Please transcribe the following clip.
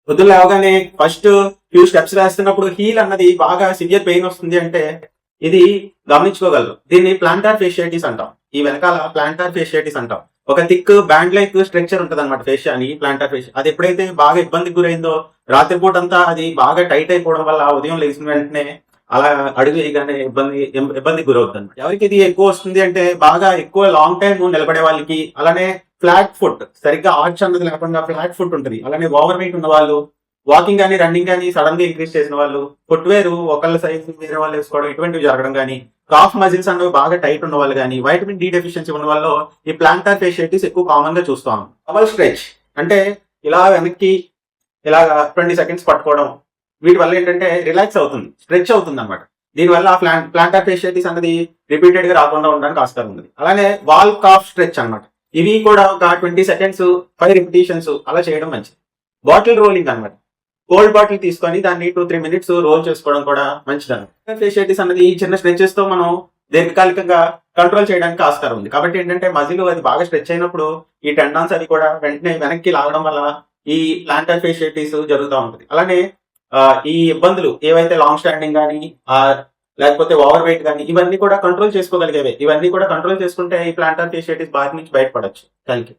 పొద్దున్న లేవగానే first few steps వేస్తున్నప్పుడు హీల్ అన్నది బాగా సివియర్ పెయిన్ వస్తుంది అంటే ఇది గమనించుకోగలరు. దీన్ని ప్లాంటార్ ఫేషియైటిస్ అంటాం. ఈ వెనకాల ప్లాంటార్ ఫేషియైటిస్ అంటాం. ఒక థిక్ బ్యాండ్ లైక్ స్ట్రక్చర్ ఉంటది అనమాట ఫేషియా అని, ప్లాంటార్ ఫేషియా. అది ఎప్పుడైతే బాగా ఇబ్బందికి గురైందో, రాత్రిపూట అంతా అది బాగా టైట్ అయిపోవడం వల్ల ఉదయం లేచిన వెంటనే అలా అడుగు వేయగానే ఇబ్బందికి గురవుతుంది అనమాట. ఎవరికి ఇది ఎక్కువ వస్తుంది అంటే బాగా ఎక్కువ లాంగ్ టైం నిలబడే వాళ్ళకి, అలానే ఫ్లాట్ ఫుట్, సరిగ్గా ఆర్చ్ అన్నది లేకుండా ఫ్లాట్ ఫుట్ ఉంటుంది, అలానే ఓవర్ వెయిట్ ఉన్న వాళ్ళు, వాకింగ్ కానీ రన్నింగ్ కానీ సడన్ గా ఇంక్రీజ్ చేసిన వాళ్ళు, ఫుట్వేర్ ఒకళ్ళ సైజ్ వేరే వాళ్ళు వేసుకోవడం ఇటువంటివి జరగడం కానీ, కాఫ్ మజిల్స్ అనేవి బాగా టైట్ ఉన్న వాళ్ళు కానీ, వైటమిన్ డి డెఫిషియన్సీ ఉన్న వాళ్ళు ఈ ప్లాంటార్ ఫేషియైటిస్ ఎక్కువ కామన్ గా చూస్తాం. డబల్ స్ట్రెచ్ అంటే ఇలా వెనక్కి ఇలాగా 20 సెకండ్స్ పట్టుకోవడం, వీటి వల్ల ఏంటంటే రిలాక్స్ అవుతుంది, స్ట్రెచ్ అవుతుంది అనమాట. దీనివల్ల ప్లాంటార్ ఫేషియైటిస్ అనేది రిపీటెడ్ గా రాకుండా ఉండడానికి ఆస్కారం ఉంది. అలానే వాల్ కాఫ్ స్ట్రెచ్ అనమాట. ఇవి కూడా ఒక 20 సెకండ్స్ 5 రిపిటేషన్స్ అలా చేయడం మంచిది. బాటిల్ రోలింగ్ అనమాట. కోల్డ్ బాటిల్ తీసుకొని దాన్ని 2-3 మినిట్స్ రోల్ చేసుకోవడం కూడా మంచిదన్నమాట. ఫేషియైటిస్ అనేది ఈ చిన్న స్ట్రెచెస్ తో మనం దీర్ఘకాలికంగా కంట్రోల్ చేయడానికి ఆస్కారం ఉంది. కాబట్టి ఏంటంటే మజిల్ అది బాగా స్ట్రెచ్ అయినప్పుడు ఈ టెండాన్స్ అది కూడా వెంటనే వెనక్కి లాగడం వల్ల ఈ ప్లాంటార్ ఫేషియైటిస్ జరుగుతూ ఉంటుంది. అలానే ఈ ఇబ్బందులు ఏవైతే లాంగ్ స్టాండింగ్ కానీ లేకపోతే ఓవర్ వెయిట్ కానీ ఇవన్నీ కూడా కంట్రోల్ చేసుకోగలిగేవే. ఇవన్నీ కూడా కంట్రోల్ చేసుకుంటే ఈ ప్లాంటార్ ఫేషియైటిస్ బారి నుంచి బయటపడచ్చు. Thank you.